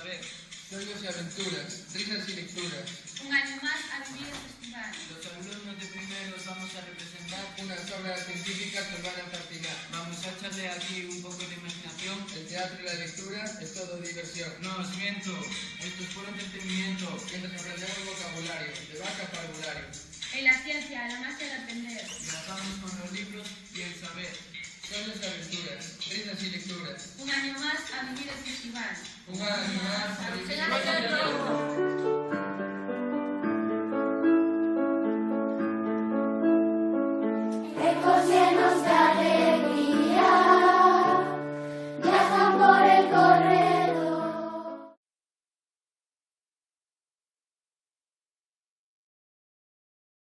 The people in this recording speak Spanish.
saber. Sueños y aventuras, risas y lecturas. Un año más a vivir el festival. Los alumnos de primeros vamos a representar. Unas obras científicas nos van a fascinar. Vamos a echarle aquí un poco de imaginación. El teatro y la lectura es todo diversión. No, os miento. Esto es puro entretenimiento. Mientras aprendemos vocabulario, de vaca parvulario. En la ciencia, la magia de aprender. Tratamos con los libros y el saber. Sueños y aventuras, risas y lecturas. Un año más a vivir el festival. Un año más a vivir el Ecos